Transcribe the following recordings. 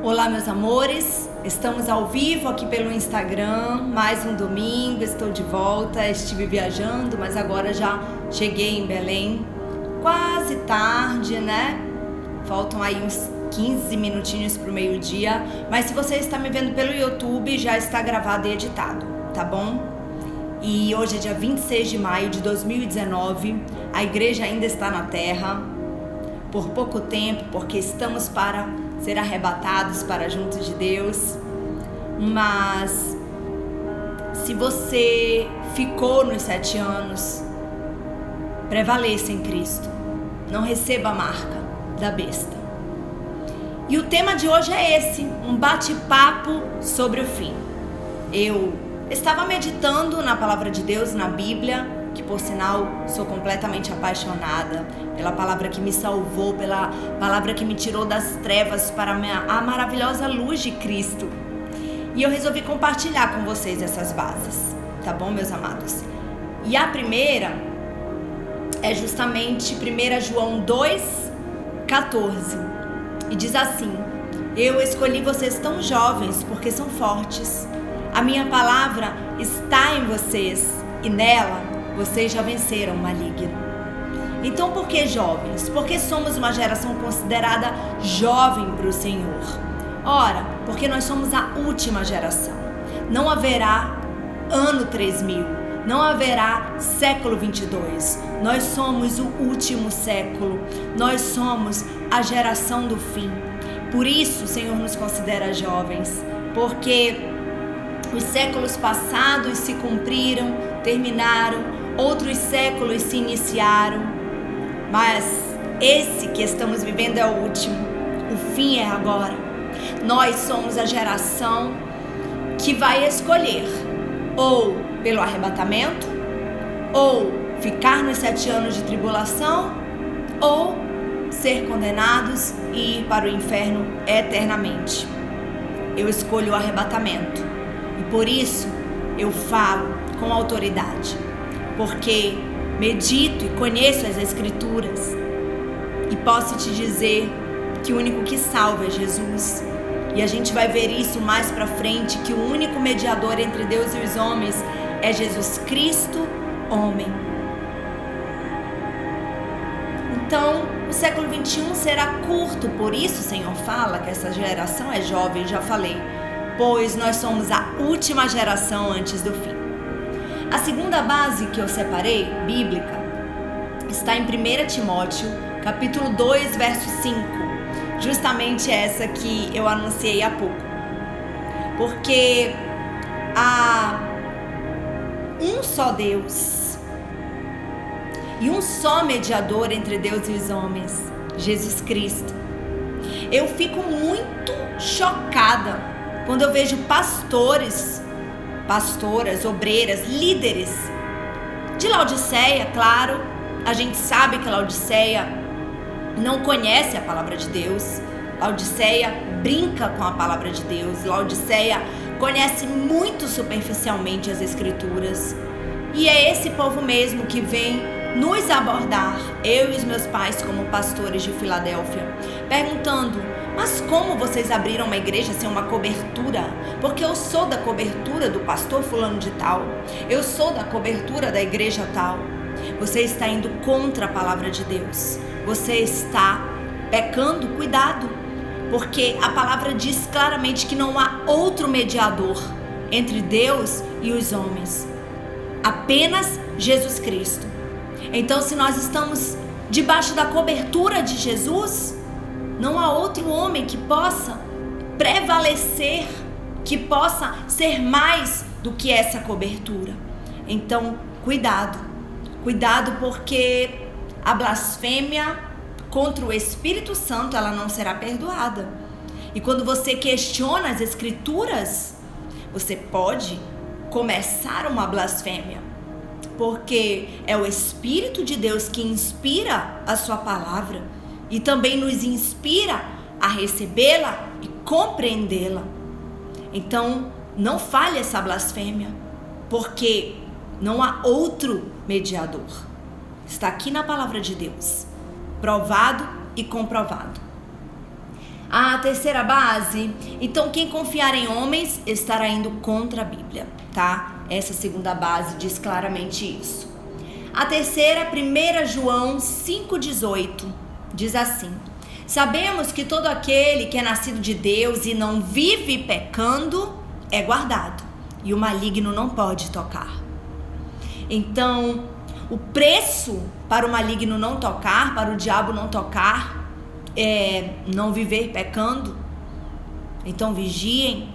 Olá, meus amores, estamos ao vivo aqui pelo Instagram, mais um domingo, estou de volta, estive viajando, mas agora já cheguei em Belém, quase tarde, né? Faltam aí uns 15 minutinhos para o meio-dia, mas se você está me vendo pelo YouTube, já está gravado e editado, tá bom? E hoje é dia 26 de maio de 2019, a igreja ainda está na terra, por pouco tempo, porque estamos para ser arrebatados para junto de Deus. Mas se você ficou nos 7 anos, prevaleça em Cristo, não receba a marca da besta. E o tema de hoje é esse, um bate-papo sobre o fim. Eu estava meditando na palavra de Deus, na Bíblia, que por sinal sou completamente apaixonada pela palavra que me salvou, pela palavra que me tirou das trevas para a maravilhosa luz de Cristo. E eu resolvi compartilhar com vocês essas bases, tá bom, meus amados? E a primeira é justamente 1 João 2,14, e diz assim: eu escolhi vocês tão jovens porque são fortes. A minha palavra está em vocês e nela vocês já venceram o maligno. Então, por que jovens? Porque somos uma geração considerada jovem para o Senhor. Ora, porque nós somos a última geração. Não haverá ano 3000, não haverá século 22. Nós somos o último século. Nós somos a geração do fim. Por isso o Senhor nos considera jovens, porque os séculos passados se cumpriram, terminaram, outros séculos se iniciaram, mas esse que estamos vivendo é o último, o fim é agora. Nós somos a geração que vai escolher ou pelo arrebatamento, ou ficar nos 7 anos de tribulação, ou ser condenados e ir para o inferno eternamente. Eu escolho o arrebatamento e por isso eu falo com autoridade, porque medito e conheço as Escrituras e posso te dizer que o único que salva é Jesus. E a gente vai ver isso mais pra frente, que o único mediador entre Deus e os homens é Jesus Cristo, homem. Então, o século 21 será curto, por isso o Senhor fala que essa geração é jovem, já falei, pois nós somos a última geração antes do fim. A segunda base que eu separei, bíblica, está em 1 Timóteo, capítulo 2, verso 5. Justamente essa que eu anunciei há pouco. Porque há um só Deus e um só mediador entre Deus e os homens, Jesus Cristo. Eu fico muito chocada quando eu vejo pastoras, obreiras, líderes de Laodiceia. Claro, a gente sabe que Laodiceia não conhece a palavra de Deus, Laodiceia brinca com a palavra de Deus, Laodiceia conhece muito superficialmente as Escrituras, e é esse povo mesmo que vem nos abordar, eu e os meus pais como pastores de Filadélfia, perguntando: mas como vocês abriram uma igreja sem uma cobertura? Porque eu sou da cobertura do pastor fulano de tal, eu sou da cobertura da igreja tal. Você está indo contra a palavra de Deus, você está pecando, cuidado, porque a palavra diz claramente que não há outro mediador entre Deus e os homens, apenas Jesus Cristo. Então, se nós estamos debaixo da cobertura de Jesus, não há outro homem que possa prevalecer, que possa ser mais do que essa cobertura. Então, cuidado, porque a blasfêmia contra o Espírito Santo, ela não será perdoada. E quando você questiona as Escrituras, você pode começar uma blasfêmia, porque é o Espírito de Deus que inspira a sua palavra e também nos inspira a recebê-la e compreendê-la. Então, não fale essa blasfêmia, porque não há outro mediador. Está aqui na palavra de Deus, provado e comprovado. A terceira base, então quem confiar em homens estará indo contra a Bíblia, tá? Essa segunda base diz claramente isso. A terceira, 1 João 5,18, diz assim: sabemos que todo aquele que é nascido de Deus e não vive pecando é guardado, e o maligno não pode tocar. Então, o preço para o maligno não tocar, para o diabo não tocar, é não viver pecando. Então vigiem,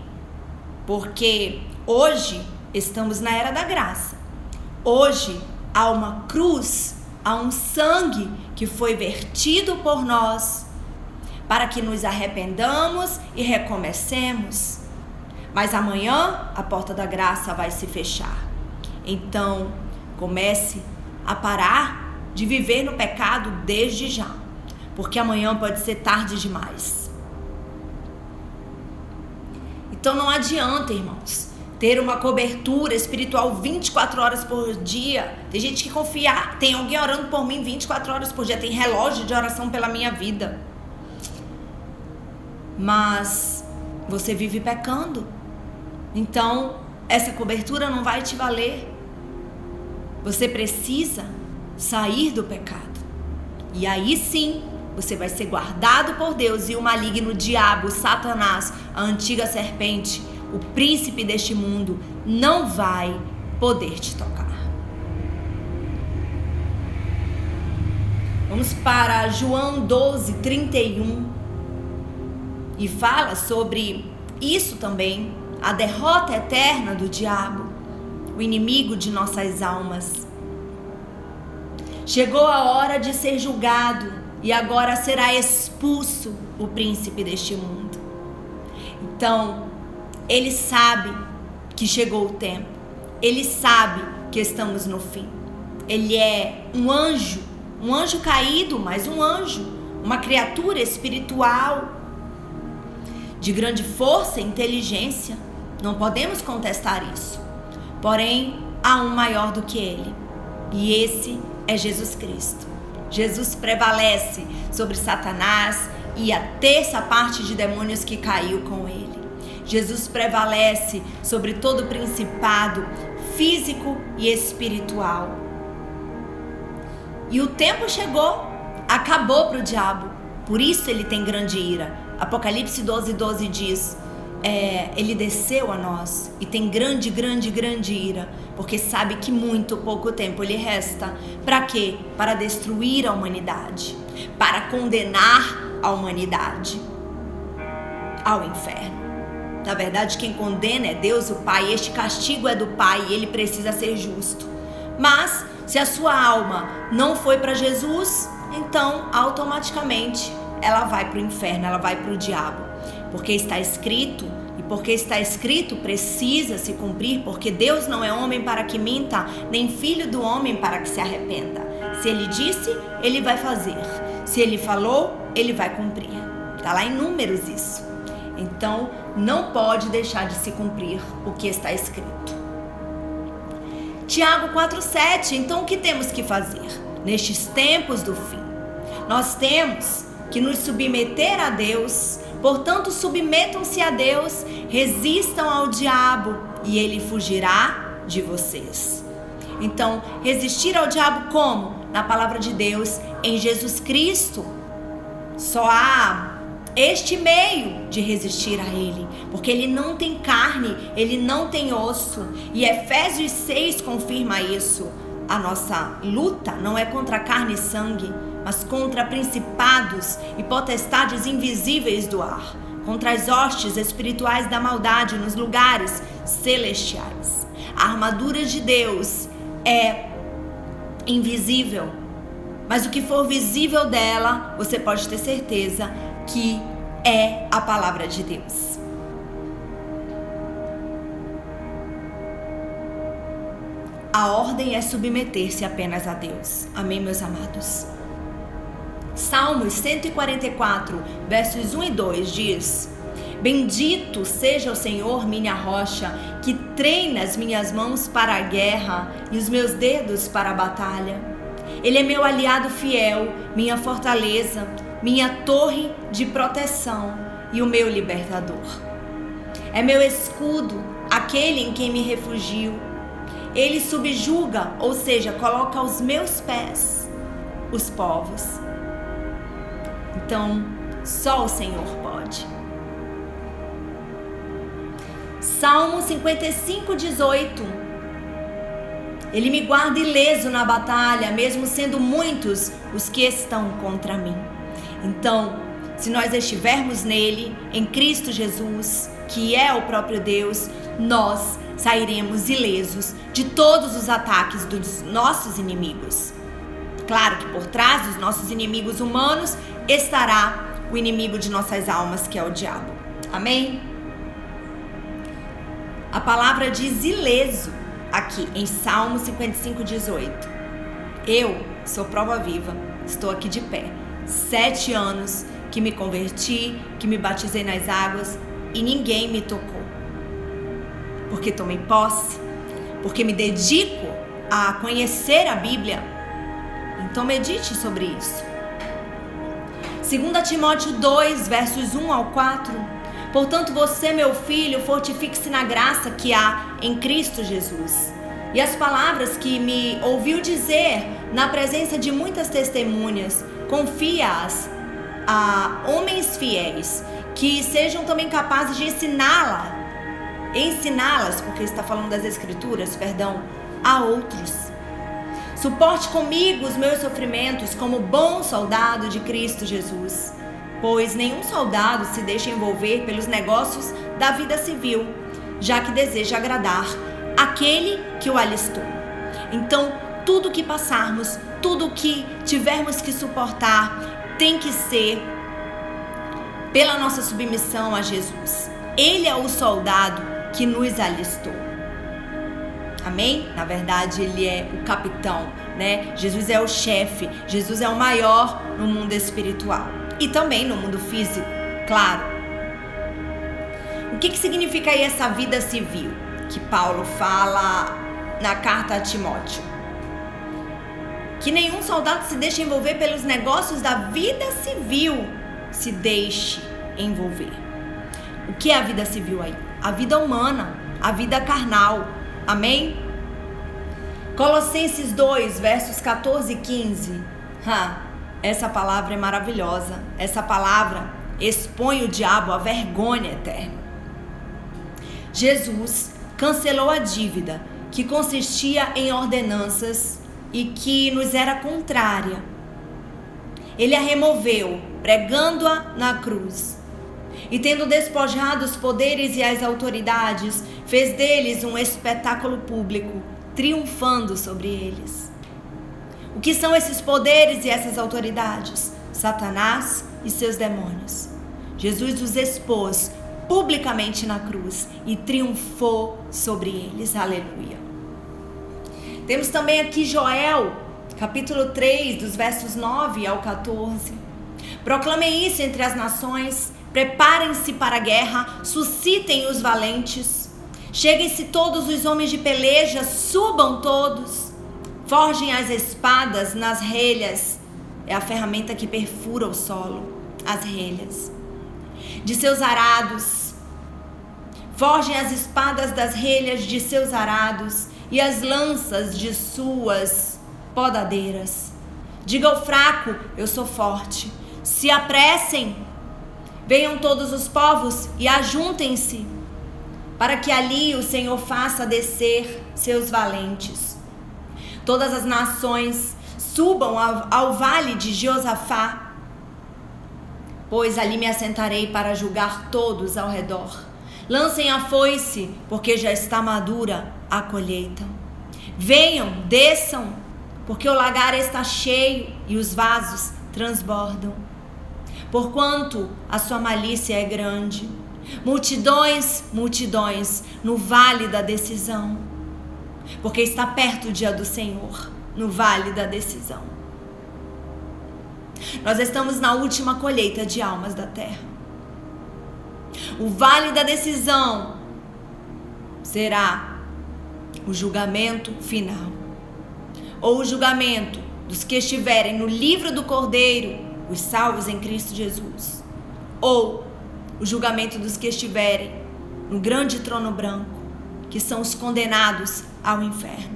porque hoje estamos na era da graça. Hoje há uma cruz, há um sangue que foi vertido por nós para que nos arrependamos e recomecemos. Mas amanhã a porta da graça vai se fechar. Então comece a parar de viver no pecado desde já, porque amanhã pode ser tarde demais. Então não adianta, irmãos, ter uma cobertura espiritual 24 horas por dia. Tem gente que confia, tem alguém orando por mim 24 horas por dia, tem relógio de oração pela minha vida. Mas você vive pecando. Então essa cobertura não vai te valer. Você precisa sair do pecado. E aí sim, você vai ser guardado por Deus, e o maligno, o diabo, Satanás, a antiga serpente, o príncipe deste mundo, não vai poder te tocar. Vamos para João 12:31 e fala sobre isso também, a derrota eterna do diabo, o inimigo de nossas almas. Chegou a hora de ser julgado, e agora será expulso o príncipe deste mundo. Então, ele sabe que chegou o tempo. Ele sabe que estamos no fim. Ele é um anjo caído, mas um anjo, uma criatura espiritual de grande força e inteligência. Não podemos contestar isso. Porém, há um maior do que ele, e esse é Jesus Cristo. Jesus prevalece sobre Satanás e a terça parte de demônios que caiu com ele. Jesus prevalece sobre todo principado físico e espiritual. E o tempo chegou, acabou para o diabo. Por isso ele tem grande ira. Apocalipse 12:12 diz: ele desceu a nós e tem grande ira, porque sabe que muito pouco tempo lhe resta. Para quê? Para destruir a humanidade, para condenar a humanidade ao inferno. Na verdade, quem condena é Deus, o Pai. Este castigo é do Pai e ele precisa ser justo. Mas se a sua alma não foi para Jesus, então automaticamente ela vai para o inferno, ela vai para o diabo. Porque está escrito, e porque está escrito precisa se cumprir, porque Deus não é homem para que minta, nem filho do homem para que se arrependa. Se ele disse, ele vai fazer. Se ele falou, ele vai cumprir. Está lá em Números isso. Então não pode deixar de se cumprir o que está escrito. Tiago 4:7. Então o que temos que fazer nestes tempos do fim? Nós temos que nos submeter a Deus. Portanto, submetam-se a Deus, resistam ao diabo e ele fugirá de vocês. Então, resistir ao diabo como? Na palavra de Deus, em Jesus Cristo. Só há este meio de resistir a ele, porque ele não tem carne, ele não tem osso. E Efésios 6 confirma isso. A nossa luta não é contra carne e sangue, mas contra principados e potestades invisíveis do ar, contra as hostes espirituais da maldade nos lugares celestiais. A armadura de Deus é invisível, mas o que for visível dela, você pode ter certeza que é a palavra de Deus. A ordem é submeter-se apenas a Deus. Amém, meus amados? Salmos 144, versos 1 e 2 diz: Bendito seja o Senhor, minha rocha, que treina as minhas mãos para a guerra e os meus dedos para a batalha. Ele é meu aliado fiel, minha fortaleza, minha torre de proteção, e o meu libertador. É meu escudo, aquele em quem me refugio. Ele subjuga, ou seja, coloca aos meus pés os povos. Então, só o Senhor pode. Salmo 55:18. Ele me guarda ileso na batalha, mesmo sendo muitos os que estão contra mim. Então, se nós estivermos nele, em Cristo Jesus, que é o próprio Deus, nós sairemos ilesos de todos os ataques dos nossos inimigos. Claro que por trás dos nossos inimigos humanos estará o inimigo de nossas almas, que é o diabo. Amém? A palavra diz ileso aqui em Salmo 55:18. Eu sou prova viva, estou aqui de pé. 7 anos que me converti, que me batizei nas águas e ninguém me tocou. Porque tomei posse, porque me dedico a conhecer a Bíblia. Então medite sobre isso. 2 Timóteo 2, versos 1 ao 4. Portanto, você, meu filho, fortifique-se na graça que há em Cristo Jesus. E as palavras que me ouviu dizer na presença de muitas testemunhas, confia-as a homens fiéis, que sejam também capazes de ensiná-las, porque está falando das Escrituras, a outros. Suporte comigo os meus sofrimentos como bom soldado de Cristo Jesus. Pois nenhum soldado se deixa envolver pelos negócios da vida civil, já que deseja agradar aquele que o alistou. Então, tudo que passarmos, tudo que tivermos que suportar, tem que ser pela nossa submissão a Jesus. Ele é o soldado que nos alistou. Amém? Na verdade, ele é o capitão, né? Jesus é o chefe, Jesus é o maior no mundo espiritual. E também no mundo físico, claro. O que significa aí essa vida civil que Paulo fala na carta a Timóteo? Que nenhum soldado se deixe envolver pelos negócios da vida civil. Se deixe envolver. O que é a vida civil aí? A vida humana, a vida carnal. Amém? Colossenses 2, versos 14 e 15. Essa palavra é maravilhosa. Essa palavra expõe o diabo à vergonha eterna. Jesus cancelou a dívida que consistia em ordenanças e que nos era contrária. Ele a removeu, pregando-a na cruz. E tendo despojado os poderes e as autoridades, fez deles um espetáculo público, triunfando sobre eles. O que são esses poderes e essas autoridades? Satanás e seus demônios. Jesus os expôs publicamente na cruz e triunfou sobre eles. Aleluia. Temos também aqui Joel, capítulo 3, dos versos 9 ao 14. Proclamem isso entre as nações, preparem-se para a guerra, suscitem os valentes. Cheguem-se todos os homens de peleja, subam todos. Forjem as espadas nas relhas. É a ferramenta que perfura o solo, as relhas. De seus arados. Forjem as espadas das relhas de seus arados e as lanças de suas podadeiras. Diga ao fraco, eu sou forte. Se apressem. Venham todos os povos e ajuntem-se, para que ali o Senhor faça descer seus valentes. Todas as nações subam ao vale de Josafá, pois ali me assentarei para julgar todos ao redor. Lancem a foice, porque já está madura a colheita. Venham, desçam, porque o lagar está cheio e os vasos transbordam. Porquanto a sua malícia é grande. Multidões, multidões no vale da decisão. Porque está perto o dia do Senhor, no vale da decisão. Nós estamos na última colheita de almas da terra. O vale da decisão será o julgamento final. Ou o julgamento dos que estiverem no livro do Cordeiro, os salvos em Cristo Jesus. Ou o julgamento dos que estiverem no grande trono branco, que são os condenados ao inferno.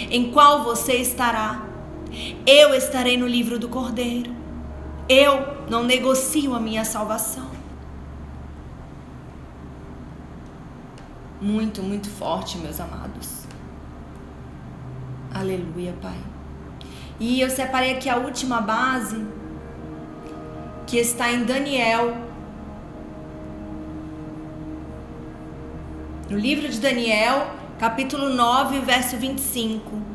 Em qual você estará? Eu estarei no livro do Cordeiro. Eu não negocio a minha salvação. Muito, muito forte, meus amados. Aleluia, Pai. E eu separei aqui a última base, que está em Daniel. No livro de Daniel, capítulo 9, verso 25.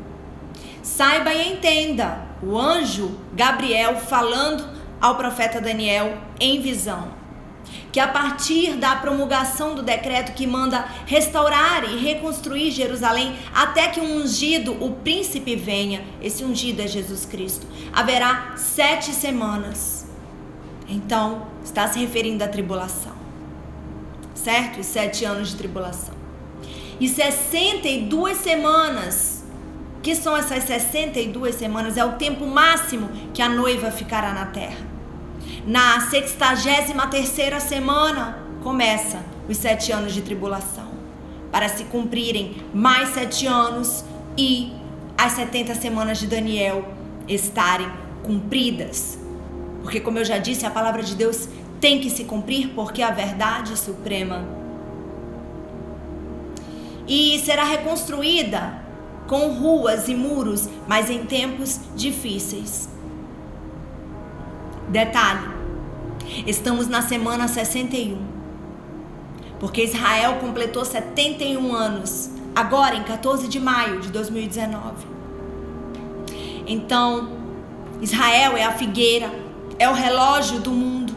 Saiba e entenda, o anjo Gabriel falando ao profeta Daniel em visão, que a partir da promulgação do decreto que manda restaurar e reconstruir Jerusalém até que um ungido, o príncipe, venha, esse ungido é Jesus Cristo, haverá 7 semanas. Então, está se referindo à tribulação, certo? Os 7 anos de tribulação. E 62 semanas, que são essas 62 semanas? É o tempo máximo que a noiva ficará na terra. Na 63ª semana, começa os 7 anos de tribulação, para se cumprirem mais 7 anos e as 70 semanas de Daniel estarem cumpridas. Porque, como eu já disse, a palavra de Deus tem que se cumprir, porque é a verdade suprema. E será reconstruída com ruas e muros, mas em tempos difíceis. Detalhe, estamos na semana 61, porque Israel completou 71 anos, agora em 14 de maio de 2019. Então, Israel é a figueira, é o relógio do mundo.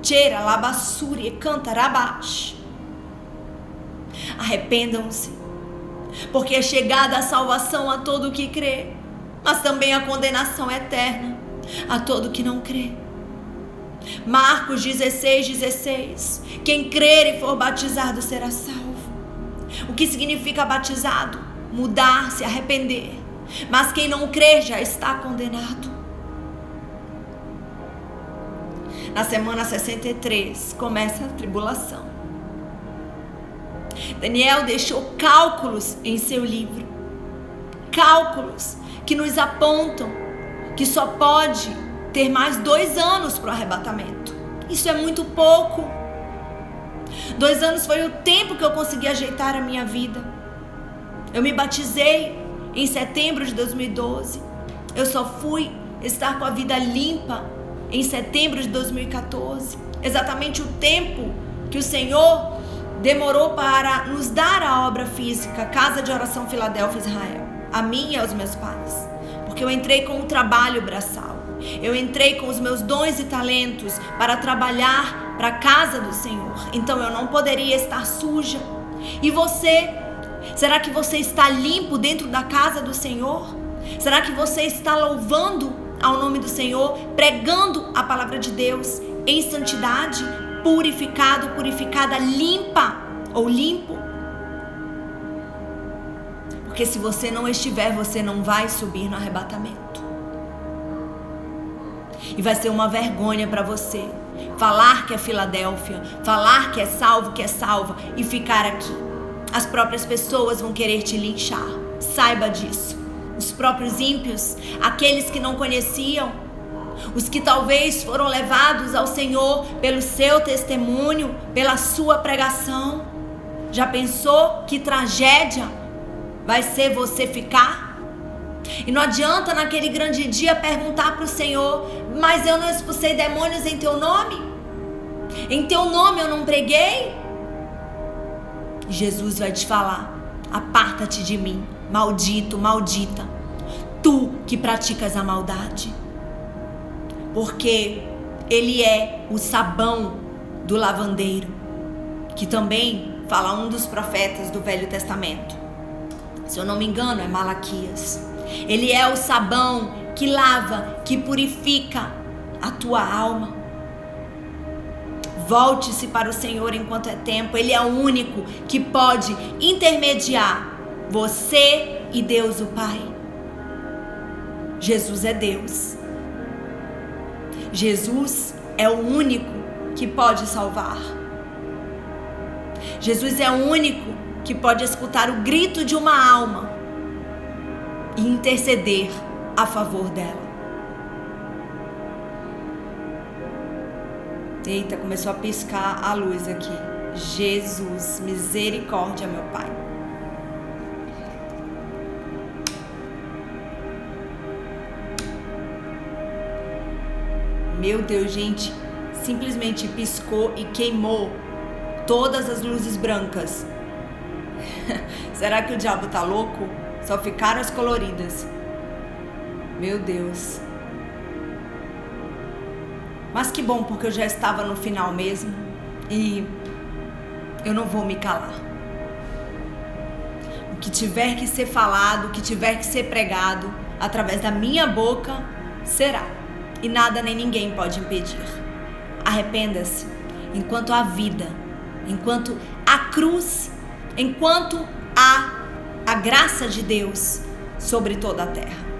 Tchera, labassuri, canta, rabash. Arrependam-se, porque é chegada a salvação a todo o que crê, mas também a condenação eterna a todo o que não crê. Marcos 16:16. Quem crer e for batizado será salvo. O que significa batizado? Mudar, se arrepender. Mas quem não crer já está condenado. Na semana 63 começa a tribulação. Daniel deixou cálculos em seu livro. Cálculos que nos apontam que só pode ter mais 2 anos para o arrebatamento. Isso é muito pouco. 2 anos foi o tempo que eu consegui ajeitar a minha vida. Eu me batizei em setembro de 2012. Eu só fui estar com a vida limpa em setembro de 2014. Exatamente o tempo que o Senhor demorou para nos dar a obra física, Casa de Oração Filadélfia, Israel, a mim e aos meus pais. Porque eu entrei com o trabalho braçal. Eu entrei com os meus dons e talentos para trabalhar para a casa do Senhor. Então eu não poderia estar suja. E você? Será que você está limpo dentro da casa do Senhor? Será que você está louvando ao nome do Senhor, pregando a palavra de Deus em santidade, purificado, purificada, limpa ou limpo? Porque se você não estiver, você não vai subir no arrebatamento. E vai ser uma vergonha para você falar que é Filadélfia, falar que é salvo, que é salva e ficar aqui. As próprias pessoas vão querer te linchar. Saiba disso. Os próprios ímpios, aqueles que não conheciam, os que talvez foram levados ao Senhor pelo seu testemunho, pela sua pregação. Já pensou que tragédia vai ser você ficar? E não adianta naquele grande dia perguntar para o Senhor: mas eu não expulsei demônios em teu nome? Em teu nome eu não preguei? Jesus vai te falar: aparta-te de mim, maldito, maldita, tu que praticas a maldade. Porque ele é o sabão do lavandeiro, que também fala um dos profetas do Velho Testamento. Se eu não me engano, é Malaquias. Ele é o sabão que lava, que purifica a tua alma. Volte-se para o Senhor enquanto é tempo. Ele é o único que pode intermediar você e Deus o Pai. Jesus é Deus. Jesus é o único que pode salvar. Jesus é o único que pode escutar o grito de uma alma e interceder a favor dela. Eita, começou a piscar a luz aqui. Jesus, misericórdia, meu Pai. Meu Deus, gente, simplesmente piscou e queimou todas as luzes brancas. Será que o diabo tá louco? Só ficaram as coloridas. Meu Deus. Mas que bom, porque eu já estava no final mesmo. E eu não vou me calar. O que tiver que ser falado, o que tiver que ser pregado, através da minha boca, será. E nada nem ninguém pode impedir. Arrependa-se enquanto há vida, enquanto há cruz, enquanto há a graça de Deus sobre toda a terra.